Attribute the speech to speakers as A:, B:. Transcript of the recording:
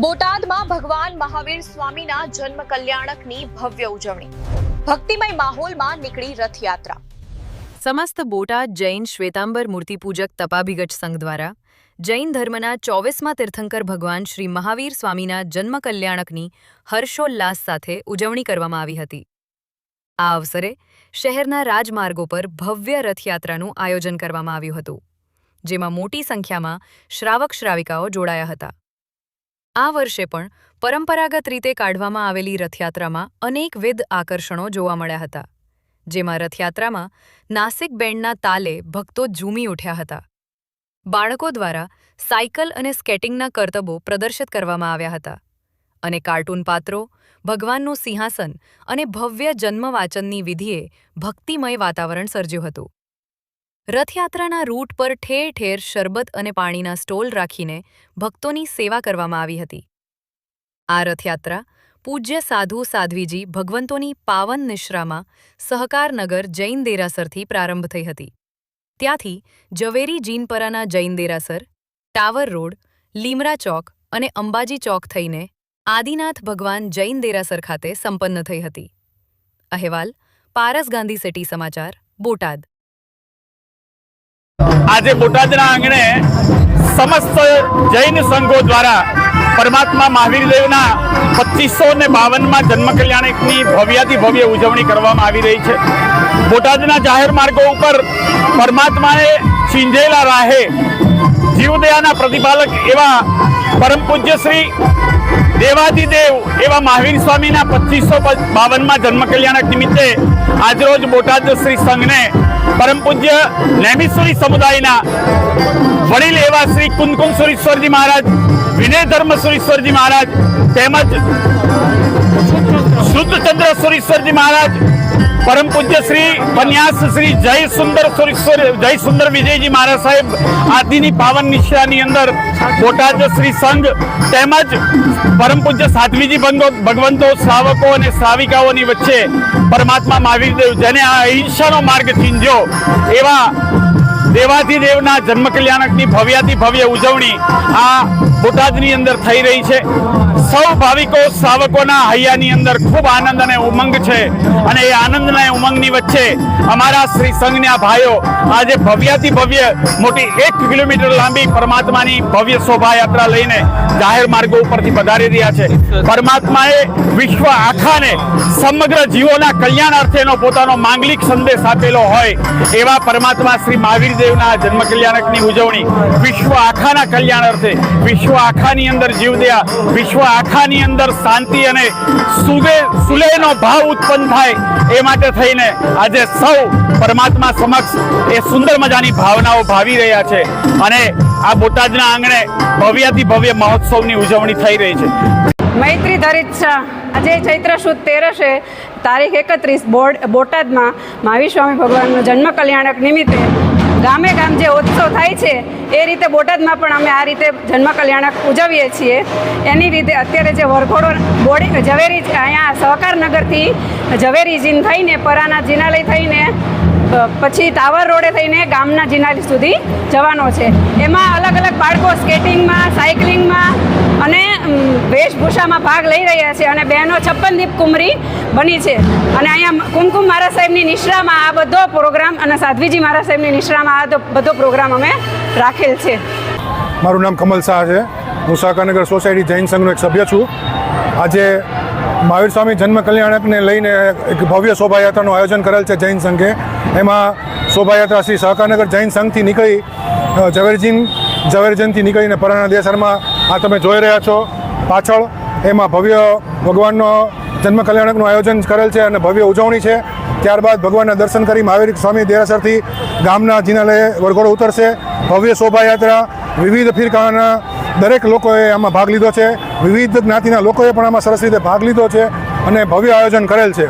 A: બોટાદમાં ભગવાન મહાવીર સ્વામીના જન્મ કલ્યાણકની ભવ્ય ઉજવણી. ભક્તિમય માહોલમાં નીકળી રથયાત્રા.
B: સમસ્ત બોટાદ જૈન શ્વેતાંબર મૂર્તિપૂજક તપાભિગટ સંઘ દ્વારા જૈન ધર્મના 24મા તીર્થંકર ભગવાન શ્રી મહાવીર સ્વામીના જન્મ કલ્યાણકની હર્ષોલ્લાસ સાથે ઉજવણી કરવામાં આવી હતી. આ અવસરે શહેરના રાજમાર્ગો પર ભવ્ય રથયાત્રાનું આયોજન કરવામાં આવ્યું હતું, જેમાં મોટી સંખ્યામાં શ્રાવક-શ્રાવિકાઓ જોડાયા હતા. આ વર્ષે પણ પરંપરાગત રીતે કાઢવામાં આવેલી રથયાત્રામાં અનેકવિધ આકર્ષણો જોવા મળ્યા હતા, જેમાં રથયાત્રામાં નાસિક બેન્ડના તાલે ભક્તો ઝૂમી ઉઠ્યા હતા. બાળકો દ્વારા સાયકલ અને સ્કેટિંગના કરતબો પ્રદર્શિત કરવામાં આવ્યા હતા અને કાર્ટૂન પાત્રો, ભગવાનનું સિંહાસન અને ભવ્ય જન્મ વાચનની વિધિએ ભક્તિમય વાતાવરણ સર્જ્યું હતું. રથયાત્રાના રૂટ પર ઠેર ઠેર શરબત અને પાણીના સ્ટોલ રાખીને ભક્તોની સેવા કરવામાં આવી હતી. આ રથયાત્રા પૂજ્ય સાધુ સાધ્વીજી ભગવંતોની પાવન નિશ્રામાં સહકારનગર જૈન દેરાસરથી પ્રારંભ થઈ હતી. ત્યાંથી ઝવેરી જીનપરાના જૈન દેરાસર, ટાવર રોડ, લીમરા ચોક અને અંબાજી ચોક થઈને આદિનાથ ભગવાન જૈન દેરાસર ખાતે સંપન્ન થઈ હતી. અહેવાલ પારસ ગાંધી સિટી સમાચાર, બોટાદ.
C: આજે બોટાદના આંગણે સમસ્ત જૈન સંઘો દ્વારા પરમાત્મા મહાવીર દેવના 2552માં જન્મ કલ્યાણકની ભવ્યાથી ભવ્ય ઉજવણી કરવામાં આવી રહી છે. બોટાદના જાહેર માર્ગો ઉપર પરમાત્માએ ચીંધેલા રાહે જીવદયાના પ્રતિપાલક એવા પરમ પૂજ્ય શ્રી દેવાદિદેવ એવા મહાવીર સ્વામીના 2552માં જન્મ કલ્યાણક નિમિત્તે આજરોજ બોટાદ શ્રી સંઘને પરમ પૂજ્ય નેમિશ્વરી સમુદાયના વડીલ એવા શ્રી કુંદકુમ સુરેશ્વરજી મહારાજ, વિનય ધર્મ સુરેશ્વરજી મહારાજ તેમજ શુદ્ધચંદ્ર સુરેશ્વરજી મહારાજ, પરમ પૂજ્ય શ્રી પન્યાસ શ્રી જય સુંદર વિજયજી મહારાજ સાહેબ આદિની પાવન નિશ્રાની અંદર બોટાદ શ્રી સંઘ તેમજ પરમ પૂજ્ય સાધ્વીજી ભગવંતો, શ્રાવકો અને શ્રાવિકાઓની વચ્ચે પરમાત્મા મહાવીર દેવ જેને આ અહિંસાનો માર્ગ ચીંધ્યો એવા દેવાધિદેવના જન્મ કલ્યાણકની ભવ્યાથી ભવ્ય ઉજવણી આ બોટાદની અંદર થઈ રહી છે. સૌ ભાવિકો શ્રાવકોના હૈયાની અંદર ખૂબ આનંદ અને ઉમંગ છે અને એ આનંદ અને ઉમંગની વચ્ચે અમારા શ્રી સંઘના ભાઈઓ આજે ભવ્યાથી ભવ્ય મોટી 1 કિલોમીટર લાંબી પરમાત્માની ભવ્ય શોભાયાત્રા લઈને જાહેર માર્ગો ઉપરથી પધારી રહ્યા છે. પરમાત્માએ વિશ્વ આખાને સમગ્ર જીવોના કલ્યાણ અર્થેનો પોતાનો માંગલિક સંદેશ આપેલો હોય એવા પરમાત્મા શ્રી મહાવીર દેવના જન્મ કલ્યાણકની ઉજવણી વિશ્વ આખાના કલ્યાણ અર્થે, વિશ્વ આખાની અંદર જીવદયા, વિશ્વ આખાની અંદર શાંતિ અને સુલેહનો ભાવ ઉત્પન્ન થાય એ માટે થઈને આજે સૌ પરમાત્મા સમક્ષ એ સુંદર મજાની ભાવનાઓ ભાવી રહ્યા છે અને આ બોટાદના આંગણે ભવ્યાથી ભવ્ય મહોત્સવની ઉજવણી થઈ રહી છે.
D: મૈત્રી ધરિત્સા આજે ચૈત્ર સુદ 13 તારીખ 31 બોટાદમાં મહાવીર સ્વામી ભગવાનનો જન્મ કલ્યાણક નિમિત્તે ગામે ગામ જે ઉત્સવ થાય છે એ રીતે બોટાદમાં પણ અમે આ રીતે જન્મ કલ્યાણક ઉજવીએ છીએ. એની રીતે અત્યારે જે વરઘોડો ઝવેરી અહીંયા સહકારનગરથી ઝવેરી જીન થઈને પરાના જિનાલય થઈને પછી ટાવર રોડે થઈને ગામના જિનાલય સુધી જવાનો છે. એમાં અલગ અલગ બાળકો સ્કેટિંગમાં, સાયકલિંગમાં અને વેશભૂષામાં ભાગ લઈ રહ્યા છે અને બહેનો 56 દીપ કુમરી બની છે. અને અહીંયા કુમકુમ મહારાજ સાહેબની નિશ્રામાં આ બધો પ્રોગ્રામ અને સાધ્વીજી મહારાજ સાહેબની નિશ્રામાં આ બધો પ્રોગ્રામ અમે રાખેલ છે.
E: મારું નામ કમલ શાહ છે. હું સહકારનગર સોસાયટી જૈન સંઘનો એક સભ્ય છું. આજે મહાવીર સ્વામી જન્મ કલ્યાણકને લઈને એક ભવ્ય શોભાયાત્રાનું આયોજન કરેલ છે જૈન સંઘે. એમાં શોભાયાત્રા શ્રી સહકારનગર જૈન સંઘથી નીકળી ઝવેરજીનથી નીકળીને પરાના દેસરમાં આ તમે જોઈ રહ્યા છો પાછળ એમાં ભવ્ય ભગવાનનો જન્મ કલ્યાણકનું આયોજન કરેલ છે અને ભવ્ય ઉજવણી છે. ત્યારબાદ ભગવાનના દર્શન કરી મહાવીર સ્વામી દેરાસરથી ગામના જિનાલયે વરઘોડો ઉતરશે. ભવ્ય શોભાયાત્રા વિવિધ ફિરકાના દરેક લોકોએ આમાં ભાગ લીધો છે. વિવિધ જ્ઞાતિના લોકોએ પણ આમાં સરસ રીતે ભાગ લીધો છે અને ભવ્ય આયોજન કરેલ છે.